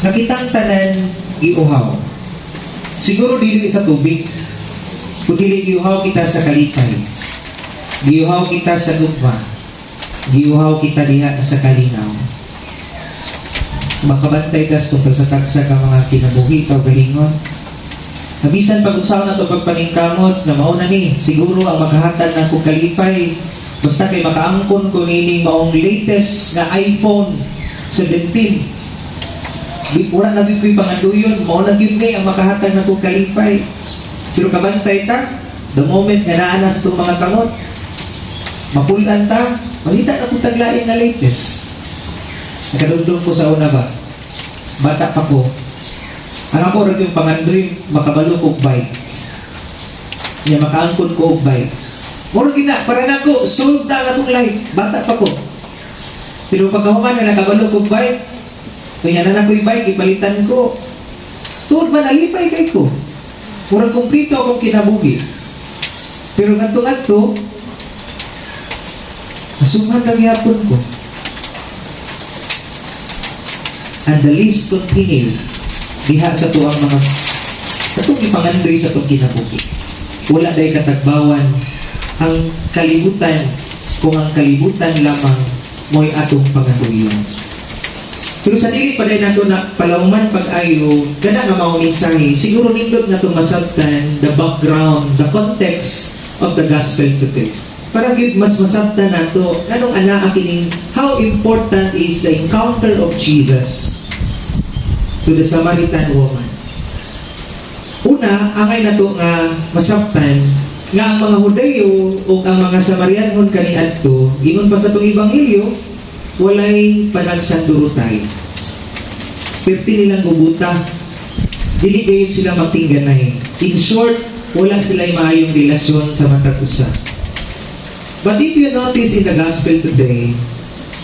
nakitang tanan giuhaw. Siguro dili sa tubig, kundi giuhaw kita sa kalipay. Giuhaw kita sa gugma. Giuhaw kita diha sa kalinaw. Makabantay ka sa pagsatagsa ka mga kinabuhi o galingon. Nabisan pag-usaw na ito pagpaningkamot na mauna ni, siguro ang maghahatag na kong kalipay. Basta kay makaangkon ko nini maong latest na iPhone 17. Wala na ko'y panganduyon, mauna yun ni ang makahatag na kong kalipay. Pero kabantay ta, the moment nga naanas itong mga kamot, mapulan ta, malita na kong taglain na latest. Nakadugdog ko sa una ba? Bata pa ko. Ang ako rin yung pangandoy, makabalo kong bike. Niya makaangkon ko og bike. Muro gina, para na ko, solve na ang akong life. Bata pa ko. Pero pagkahuman na nakabalo kong bike, kaya na ko yung bike, ipalitan ko. Tuod man, alipay kay ko. Murang kumplito akong kinabuhi. Pero ngadto-ngadto, asuman lang yapon ko. And the list continued. Diha sa tuang mga katong ipangandoy sa itong kinabuhi. Wala dahi katagbawan ang kalibutan kung ang kalibutan lamang mo'y atong pangandoyon. Pero sa dili pa dahil nato na palauman pag-ayo, gana nga mga mensahe, siguro nindot na itong masabtan the background, the context of the gospel today. Para gyud mas masabtan nato anong ana kining how important is the encounter of Jesus to the Samaritan woman. Una, angay na to nga masabtan nga ang mga Hudayo o ang mga Samarianon kaniadto, ingon pa sa itong Ebanghelyo, walay panagsandurutay. Perti nilang gubuta. Dili gayon sila magtingganay. In short, wala sila maayong relasyon sa matag usa. But if you notice in the gospel today,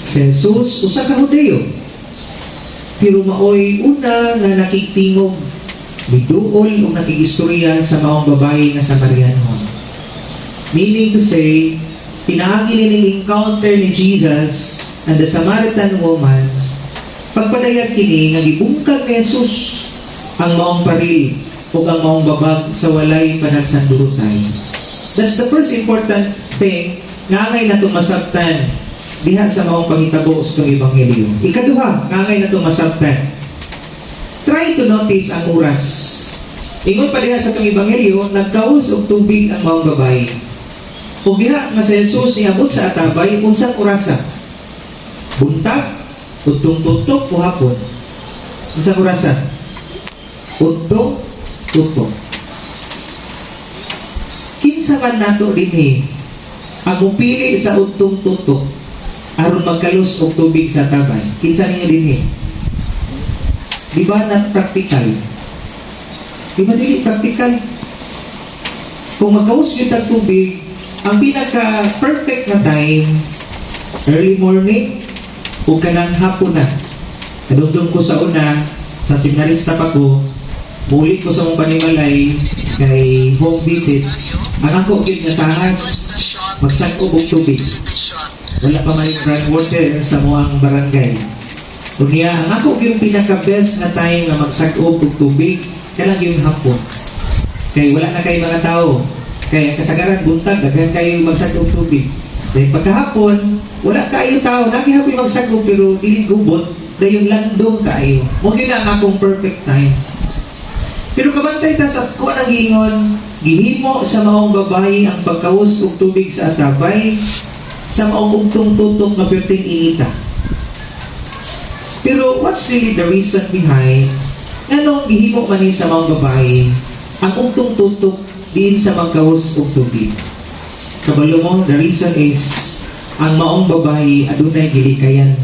si Jesus, usa ka Hudayo. Pero maoy una nga nakitingog, biduol o nakigistorya sa maong babae nga Samarianon. Meaning to say, pinaagi nining encounter ni Jesus and the Samaritan woman, pagpadayag kini nga gibungkag ni Jesus ang maong paril o ang maong babag sa walay panagsandurutay. That's the first important thing nga angay natong masabtan diha sa maong panghitabo sa itong Ebanghelyo. Ikaduha, nga angay natong masabtan. Try to notice ang oras. Ingon pa diha sa itong Ebanghelyo, nagkaus og tubig ang maong babae. Ug diha nga si Jesus niabot sa atabay, unsang orasa? Buntag, utong-tutok o hapon? Unsang orasa? Utong-tutok. Kinsa man nato dinhi ang mupili sa utong-tutok aron magkalus og tubig sa atabay? Kinsa ninyo dinhi? Di ba na practical? Di ba dili practical? Kung magkaus yun ang tubig, ang pinaka-perfect na time, early morning, o kanang hapon na. Nadugtong ko sa una, sa seminarista pa ko, mulit ko sa mong panimalay, kay home visit, ang ako yun natahas, magsakob og tubig. Wala pa may brand water sa muang barangay. Kung niya, ang ako yung pinaka-best na time na magsakob og tubig, kalang yung hapon. Kaya wala na kayo mga tao. Kaya kasagaran buntag, daghan kayo magsagop tubig. Dahil pagkahapon, wala kayo tao, nakihapoy magsagop pero dili gubot, dahil landong kayo. Huwag yun ang akong perfect time. Pero kabantay ta sa kuha ng giingon, gihimo sa maong babae ang pagkaus og tubig sa atabay, sa maong ugtong-tutok na perting inita. Pero what's really the reason behind anong gihimo man ni sa maong babae ang ugtong-tutok din sa magkaus og tubig? Kabalo mo, the reason is ang maong babae adunay gilikayan.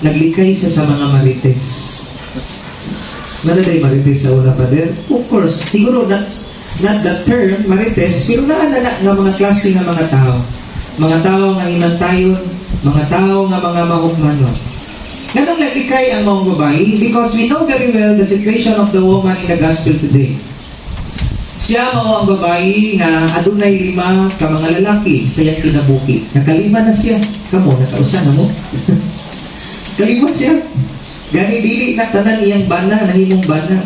Naglikay sa mga marites. Naladay marites sa una pa din? Of course, siguro not the term marites, pero naanana nga mga klase nga mga tao. Mga tao nga imantayon, mga tao nga mga mahugmanon. Ganong naglikay ang maong babae? Because we know very well the situation of the woman in the gospel today. Siya mao ang babae nga adunay 5 ka mga lalaki sa iyang kinabuhi. Nakalima na siya. Kamo, nakausa na mo. Kalima siya. Gani dili na tanan iyang bana, nahimong bana.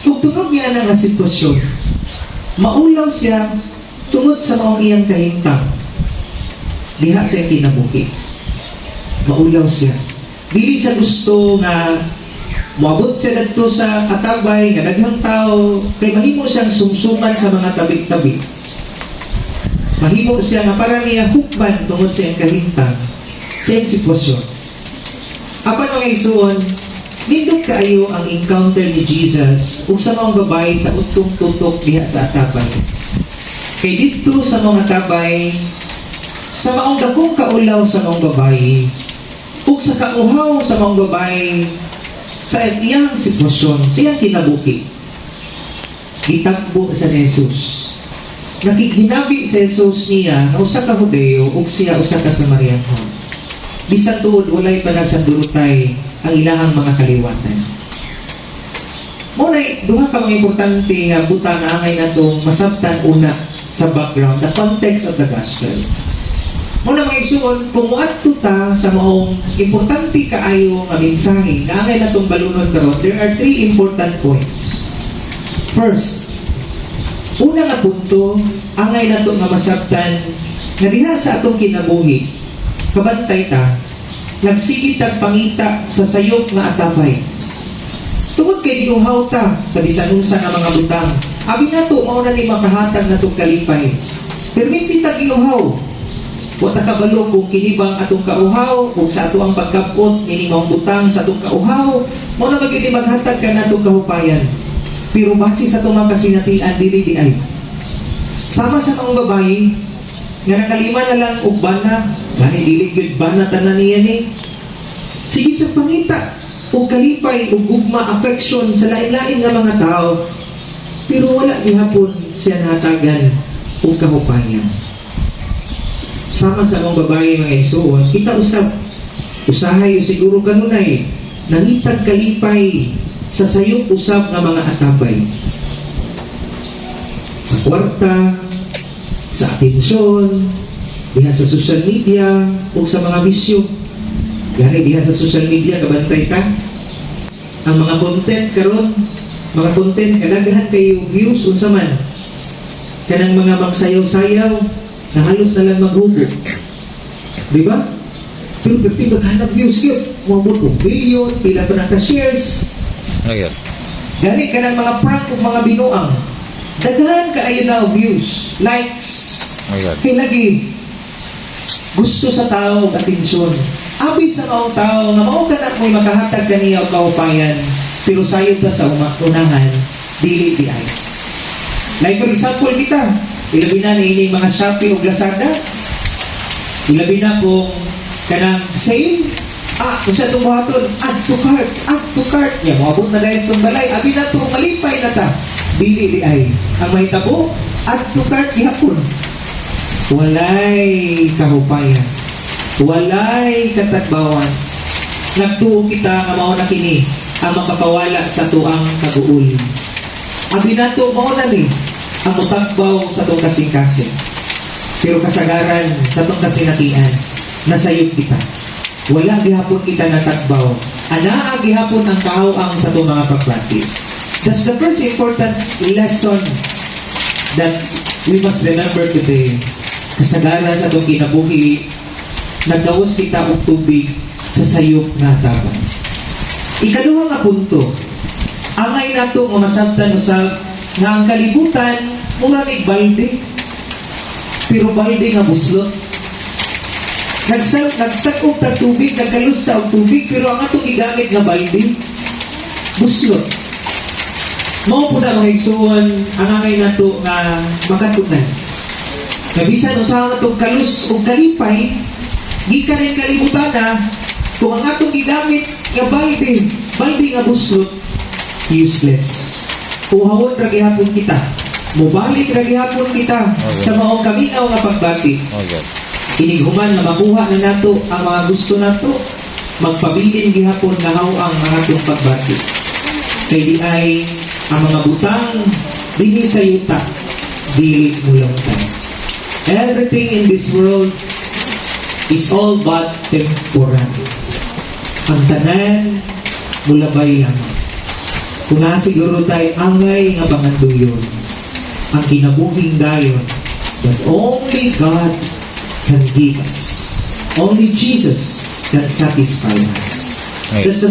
Kung tungod niya na nga sitwasyon, maulaw siya tungod sa maong iyang kahimtang. Diha siya kinabuhi. Maulaw siya. Dili siya gusto nga moabot siya dito sa katabay, nga daghang tao, kay mahimo siyang sumsuman sa mga tabi-tabi. Mahimo siya nga para niya hukman tungod sa iyang kahimtang sa iyang sitwasyon. Apan mga isuon, nindot kaayo ang encounter ni Jesus ug sa mga babae sa utong tutok diha sa atabay. Kay dito sa mga tabay, sa maong dakong kaulaw sa mga babae, ug sa kauhaw sa mga babae, sa iyang sitwasyon, sa iyang kinabuhi, gitagbo sa Jesus. Nakikinabi sa Jesus niya na usa ka Hudeo ug siya usa ka Samariano. Bisan tuod walay panasandurutay ang ilahang mga kaliwatan. Muna'y duha ka mga importante nga butang nga angay natong masabtan una sa background, the context of the gospel. Muna mga isuon, kung muadto ta sa maong importante kaayo nga mensahe nga angay natong balunon karon, there are 3 important points. First, una nga punto, angay nato nga masabtan nga diha sa atong kinabuhi, kabantay ta, nagsigit ang pangita sa sayop nga atabay. Tungod kay giuhaw ta sa bisan unsa nga mga butang, abi nato mao na ni makahatag natong kalipay. Perminti ta giuhaw. Wa ta kabalo kung kini bang atong kauhaw ug sa ato ang pagkabot ini maong butang sa atong kauhaw, mao na magid maghatag ka natong kahupayan. Pero base sa atong mga kasinatian dili di ay. Sama sa mga babae nga nakalima na lang og bana, gani dili gyud bana tanan niya ni. Sige sa pangita o kalipay o gugma affection sa lain-lain nga mga tao, pero wala gihapon siya nahatagan o kahupayan. Sama sa mga babae mga isuon, kita usab usahay o siguro kanunay nangitag kalipay sa sayop usab nga mga atabay, sa kwarta, sa atensyon, diha sa social media o sa mga bisyo. Gani diha sa social media, kabantay ka ang mga content karon, mga content kadaghan kayo views unsa man, kanang mga magsayaw-sayaw na halos na lang maghugo, di ba? Pero pagti maghanap views yun, umabot kong billion, pila pa na shares. Gani kanang mga prank o mga binuang, daghan kaayo na views, likes, kay lagi gusto sa tao og atensyon. Abi sa maong tao nga mao kana mo'y makahatag kaniya og kahupayan, pero sayod ta sa unahan dili di ay. Like for example kita, ilabi na ni mga Shopee ug Lazada, ilabi na kung kanang sale, kung sa itong buhaton, add to cart niya, maabot na dahil sa balay, abi na to, malipay na ta, dili di ay. Ang may tabo, add to cart gihapon, walay kahupayan, walay katagbawan. Nagtuo kita nga mao na kini ang makapawala sa tuang kaguol. Abi nato mao na ni ang mutagbaw sa tuong kasing-kasing. Pero kasagaran sa tuong kasinatian, nasayop kita. Wala gihapon kita natagbaw. Anaa gihapon ang kahawang sa tuong mga pagbati. That's the first important lesson that we must remember today. Kasagaran sa tuong kinabuhi, nagdawas kita og tubig sa sayop na tabang. Ikaduha nga punto, angay nato nga masabtan usab nga ang kalibutan mura ni balde, pero balde nga buslot. Nagsakop ta tubig, nagkalusta og tubig, pero ang atong igamit nga balde buslot. Mao po na mga igsuon ang angay nato nga makatunan. Kabisan usaha nga itong kalus o kalipay, gikan ang kalibutan na, kung ang atong gigamit nga balde nga buslot, useless. Uhawon ra gihapon kita, mubalik ra gihapon kita sa maong kaminaw nga pagbati. Inighuman na makuha na nato ang mga gusto nato, magpabilin gihapon nga hawang mga atong pagbati. Kay di ay ang mga butang dinhi sa yuta, dili mulangtan. Everything in this world is all but temporary. Ang tanan mulabay lamang. Kung siguro tayo angay nga panganduyon, ang kinabuhing dayon, that only God can give us. Only Jesus can satisfy us. Right. That's the